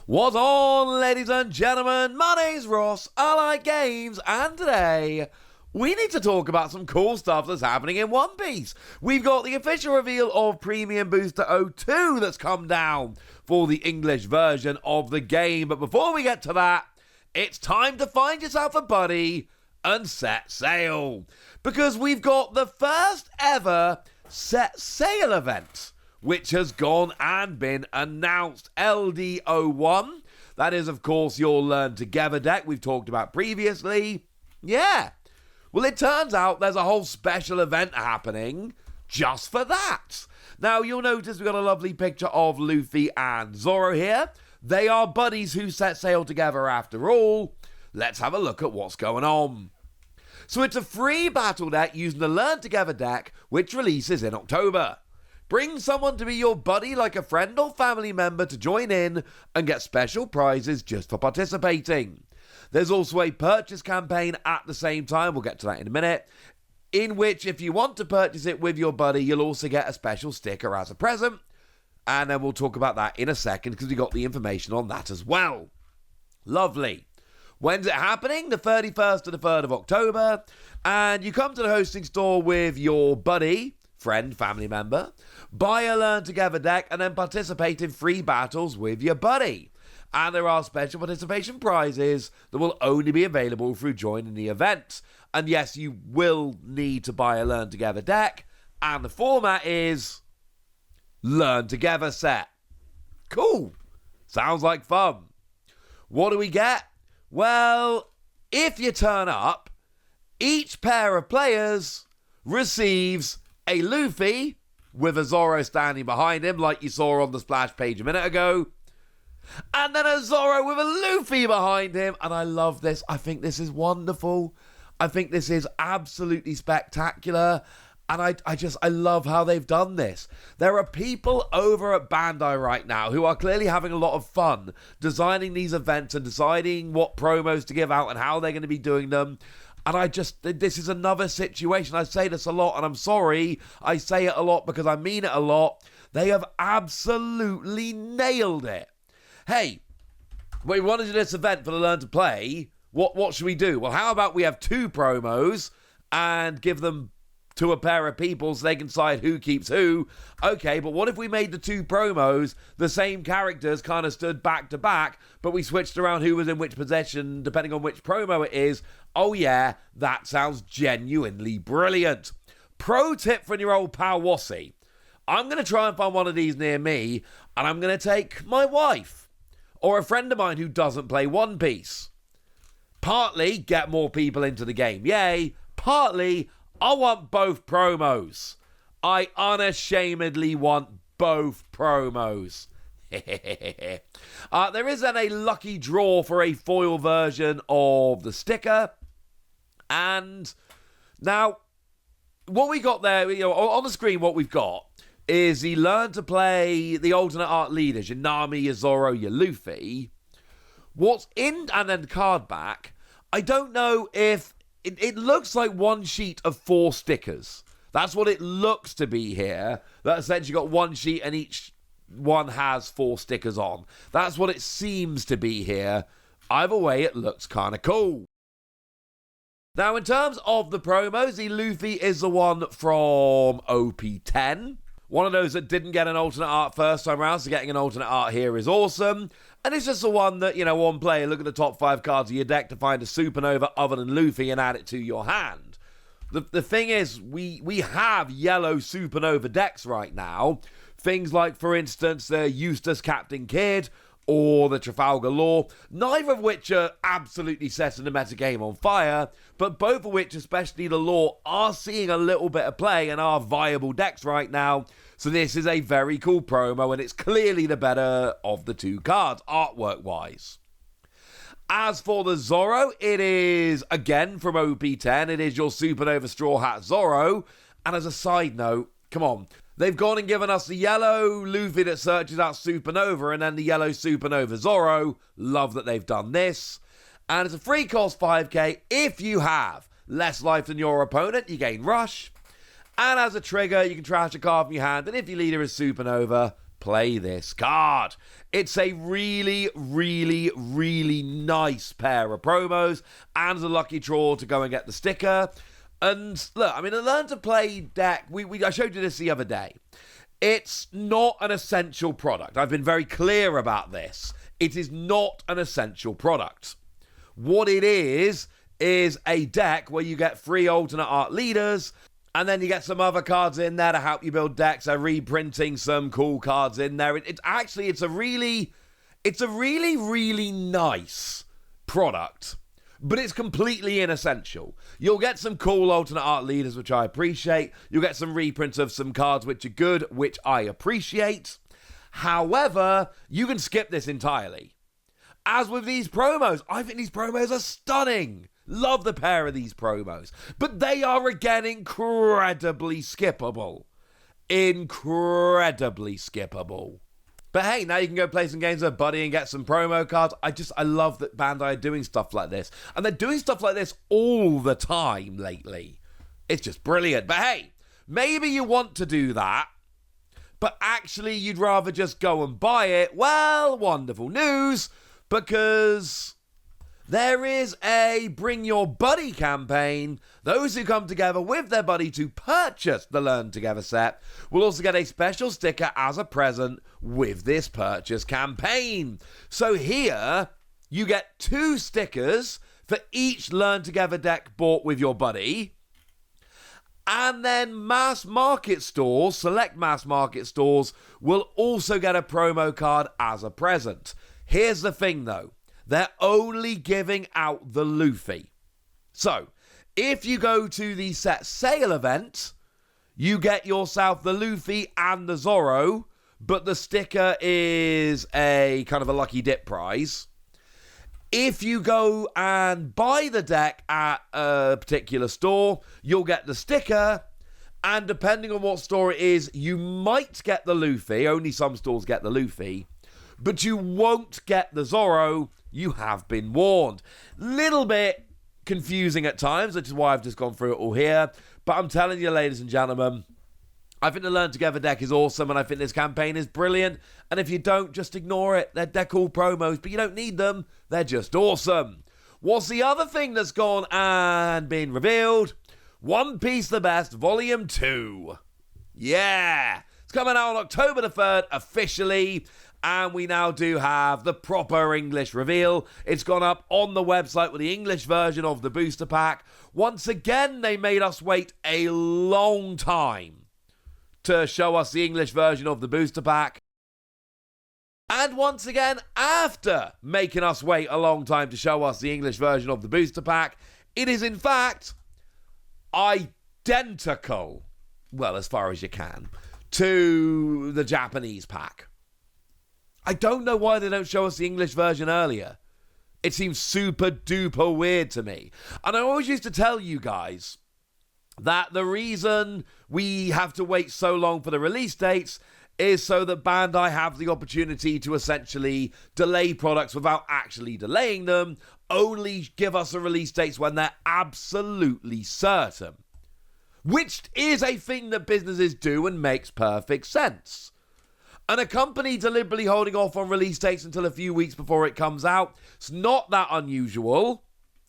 What's on, ladies and gentlemen? My name's Ross, I like games, and today we need to talk about some cool stuff that's happening in One Piece. We've got the official reveal of Premium Booster 02 that's come down for the English version of the game. But before we get to that, it's time to find yourself a buddy and set sail. Because we've got the first ever set sail event, which has gone and been announced. LD01. That is, of course, your Learn Together deck we've talked about previously. Yeah. Well, it turns out there's a whole special event happening just for that. Now, you'll notice we've got a lovely picture of Luffy and Zoro here. They are buddies who set sail together after all. Let's have a look at what's going on. So it's a free battle deck using the Learn Together deck, which releases in October. Bring someone to be your buddy, like a friend or family member, to join in and get special prizes just for participating. There's also a purchase campaign at the same time, we'll get to that in a minute, in which if you want to purchase it with your buddy, you'll also get a special sticker as a present. And then we'll talk about that in a second because we got the information on that as well. Lovely. When's it happening? The 31st to the 3rd of October. And you come to the hosting store with your buddy, friend, family member, buy a Learn Together deck, and then participate in free battles with your buddy. And there are special participation prizes that will only be available through joining the event. And yes, you will need to buy a Learn Together deck, and the format is Learn Together set. Cool. Sounds like fun. What do we get? Well, if you turn up, each pair of players receives a Luffy with a Zoro standing behind him, like you saw on the splash page a minute ago, and then a Zoro with a Luffy behind him. And I love this. I think this is wonderful. I think this is absolutely spectacular. And I love how they've done this. There are people over at Bandai right now who are clearly having a lot of fun designing these events and deciding what promos to give out and how they're going to be doing them. And this is another situation. I say this a lot, and I'm sorry. I say it a lot because I mean it a lot. They have absolutely nailed it. Hey, we want to do this event for the Learn to Play. What should we do? Well, how about we have 2 promos and give them to a pair of people so they can decide who keeps who? Okay, but what if we made the 2 promos the same characters kind of stood back to back, but we switched around who was in which possession depending on which promo it is? Oh yeah, that sounds genuinely brilliant. Pro tip from your old pal Wassy. I'm going to try and find one of these near me, and I'm going to take my wife or a friend of mine who doesn't play One Piece. Partly, get more people into the game, yay. Partly, I want both promos. I unashamedly want both promos. There is then a lucky draw for a foil version of the sticker. And now, what we got there, on the screen, what we've got is the Learn to Play, the alternate art leaders, your Nami, your Zoro, your Luffy. What's in, and then the card back, I don't know if, it looks like one sheet of 4 stickers. That's what it looks to be here. That essentially got one sheet and each one has 4 stickers on. That's what it seems to be here. Either way, it looks kind of cool. Now, in terms of the promos, the Luffy is the one from OP10. One of those that didn't get an alternate art first time around, so getting an alternate art here is awesome. And it's just the one that, one player, look at the top 5 cards of your deck to find a supernova other than Luffy and add it to your hand. The thing is, we have yellow supernova decks right now. Things like, for instance, the Eustace Captain Kidd or the Trafalgar Law, neither of which are absolutely setting the metagame on fire, but both of which, especially the Law, are seeing a little bit of play and are viable decks right now. So this is a very cool promo, and it's clearly the better of the 2 cards, artwork-wise. As for the Zoro, it is, again, from OP10. It is your Supernova Straw Hat Zoro. And as a side note, come on, they've gone and given us the yellow Luffy that searches out Supernova and then the yellow Supernova Zoro. Love that they've done this. And it's a free cost 5k. If you have less life than your opponent, you gain Rush. And as a trigger, you can trash a card from your hand. And if your leader is Supernova, play this card. It's a really, really, really nice pair of promos and a lucky draw to go and get the sticker. And look, I mean, a Learn to Play deck, I showed you this the other day. It's not an essential product. I've been very clear about this. It is not an essential product. What it is a deck where you get 3 alternate art leaders, and then you get some other cards in there to help you build decks. They're reprinting some cool cards in there. It's a really, really nice product, but it's completely inessential. You'll get some cool alternate art leaders, which I appreciate. You'll get some reprints of some cards which are good, which I appreciate. However, you can skip this entirely. As with these promos, I think these promos are stunning. Love the pair of these promos. But they are, again, incredibly skippable. Incredibly skippable. But hey, now you can go play some games with Buddy and get some promo cards. I love that Bandai are doing stuff like this. And they're doing stuff like this all the time lately. It's just brilliant. But hey, maybe you want to do that, but actually you'd rather just go and buy it. Well, wonderful news, because there is a Bring Your Buddy campaign. Those who come together with their buddy to purchase the Learn Together set will also get a special sticker as a present with this purchase campaign. So here, you get 2 stickers for each Learn Together deck bought with your buddy. And then mass market stores, select mass market stores, will also get a promo card as a present. Here's the thing though. They're only giving out the Luffy. So, if you go to the set sale event, you get yourself the Luffy and the Zoro, but the sticker is a kind of a lucky dip prize. If you go and buy the deck at a particular store, you'll get the sticker, and depending on what store it is, you might get the Luffy. Only some stores get the Luffy, but you won't get the Zoro. You have been warned. Little bit confusing at times, which is why I've just gone through it all here. But I'm telling you, ladies and gentlemen, I think the Learn Together deck is awesome, and I think this campaign is brilliant. And if you don't, just ignore it. They're cool promos, but you don't need them. They're just awesome. What's the other thing that's gone and been revealed? One Piece the Best Volume 2. Yeah! It's coming out on October the 3rd, officially. And we now do have the proper English reveal. It's gone up on the website with the English version of the booster pack. Once again, they made us wait a long time to show us the English version of the booster pack. And once again, after making us wait a long time to show us the English version of the booster pack, it is in fact identical, well, as far as you can, to the Japanese pack. I don't know why they don't show us the English version earlier. It seems super duper weird to me. And I always used to tell you guys that the reason we have to wait so long for the release dates is so that Bandai have the opportunity to essentially delay products without actually delaying them, only give us the release dates when they're absolutely certain. Which is a thing that businesses do and makes perfect sense. And a company deliberately holding off on release dates until a few weeks before it comes out, it's not that unusual,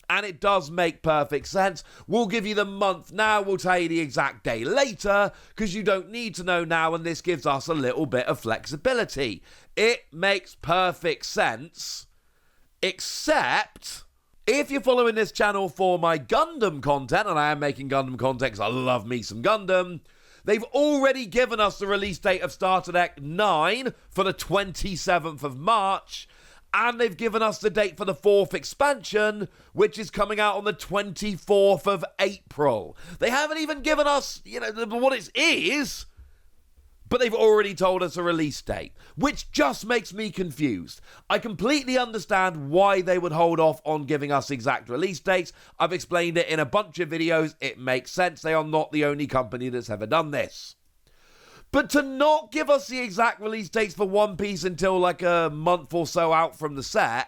and it does make perfect sense. We'll give you the month now, we'll tell you the exact day later, because you don't need to know now, and this gives us a little bit of flexibility. It makes perfect sense, except if you're following this channel for my Gundam content, and I am making Gundam content because I love me some Gundam, they've already given us the release date of Starter Deck 9 for the 27th of March, and they've given us the date for the 4th expansion, which is coming out on the 24th of April. They haven't even given us, what it is, but they've already told us a release date, which just makes me confused. I completely understand why they would hold off on giving us exact release dates. I've explained it in a bunch of videos. It makes sense. They are not the only company that's ever done this. But to not give us the exact release dates for One Piece until like a month or so out from the set,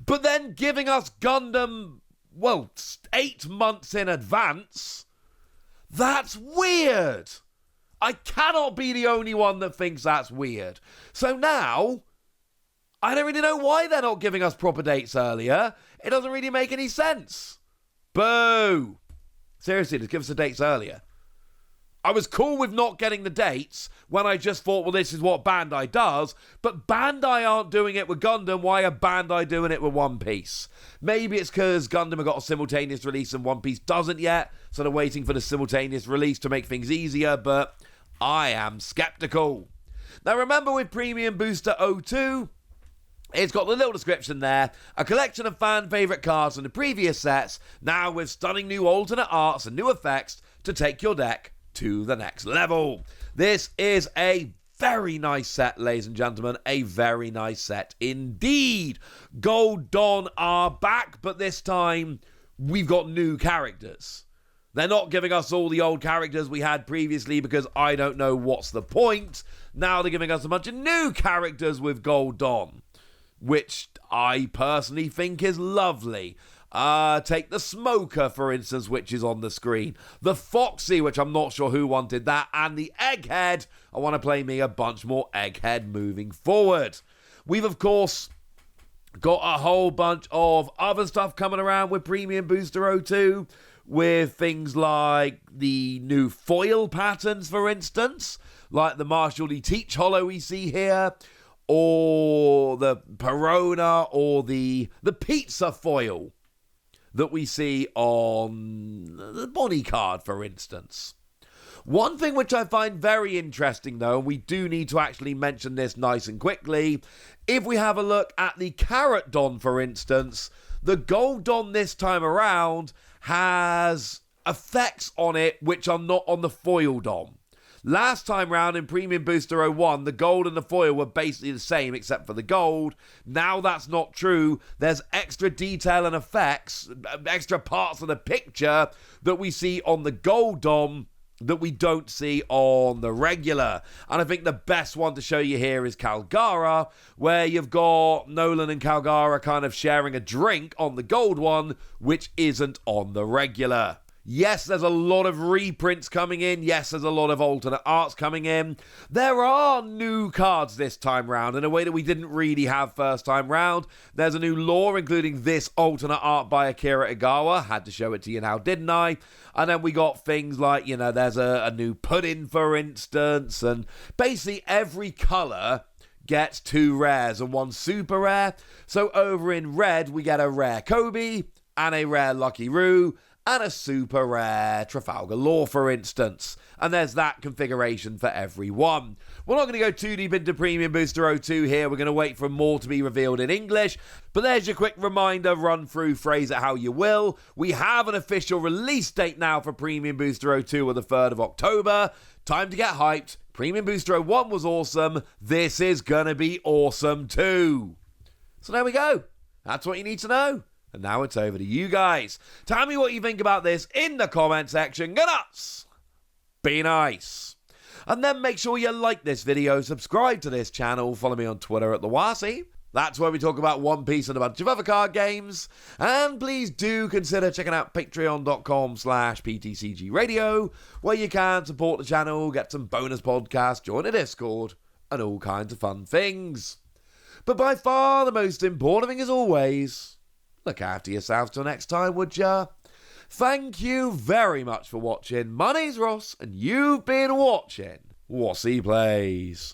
but then giving us Gundam, 8 months in advance, that's weird. I cannot be the only one that thinks that's weird. So now, I don't really know why they're not giving us proper dates earlier. It doesn't really make any sense. Boo! Seriously, just give us the dates earlier. I was cool with not getting the dates when I just thought, well, this is what Bandai does, but Bandai aren't doing it with Gundam. Why are Bandai doing it with One Piece? Maybe it's because Gundam have got a simultaneous release and One Piece doesn't yet, so they're waiting for the simultaneous release to make things easier, but I am skeptical. Now remember, with Premium Booster 02, it's got the little description there, a collection of fan favourite cards from the previous sets, now with stunning new alternate arts and new effects to take your deck to the next level. This is a very nice set, ladies and gentlemen, a very nice set indeed. Gold Dawn are back, but this time we've got new characters. They're not giving us all the old characters we had previously because I don't know what's the point. Now they're giving us a bunch of new characters with Gold Dawn, which I personally think is lovely. Take the Smoker, for instance, which is on the screen. The Foxy, which I'm not sure who wanted that. And the Egghead. I want to play me a bunch more Egghead moving forward. We've, of course, got a whole bunch of other stuff coming around with Premium Booster 02. With things like the new foil patterns, for instance. Like the Marshall D. Teach Hollow we see here. Or the Perona. Or the pizza foil that we see on the Bonnie card, for instance. One thing which I find very interesting, though, and we do need to actually mention this nice and quickly, if we have a look at the Carrot Don, for instance, the Gold Don this time around has effects on it which are not on the foil Don. Last time round in Premium Booster 01, the gold and the foil were basically the same except for the gold. Now that's not true. There's extra detail and effects, extra parts of the picture that we see on the gold DOM that we don't see on the regular. And I think the best one to show you here is Calgara, where you've got Nolan and Calgara kind of sharing a drink on the gold one, which isn't on the regular. Yes, there's a lot of reprints coming in. Yes, there's a lot of alternate arts coming in. There are new cards this time round in a way that we didn't really have first time round. There's a new lore, including this alternate art by Akira Igawa. Had to show it to you now, didn't I? And then we got things like, there's a new pudding, for instance. And basically every colour gets 2 rares and 1 super rare. So over in red, we get a rare Kobe and a rare Lucky Roo and a super rare Trafalgar Law, for instance. And there's that configuration for every one. We're not going to go too deep into Premium Booster 02 here. We're going to wait for more to be revealed in English. But there's your quick reminder, run through, phrase it how you will. We have an official release date now for Premium Booster 02 on the 3rd of October. Time to get hyped. Premium Booster 01 was awesome. This is going to be awesome too. So there we go. That's what you need to know. And now it's over to you guys. Tell me what you think about this in the comment section. Go nuts! Be nice. And then make sure you like this video, subscribe to this channel, follow me on Twitter at TheWasi. That's where we talk about One Piece and a bunch of other card games. And please do consider checking out patreon.com/PTCG Radio, where you can support the channel, get some bonus podcasts, join a Discord, and all kinds of fun things. But by far the most important thing, as always, look after yourselves till next time, would ya? Thank you very much for watching. My name's Ross, and you've been watching Wasi Plays.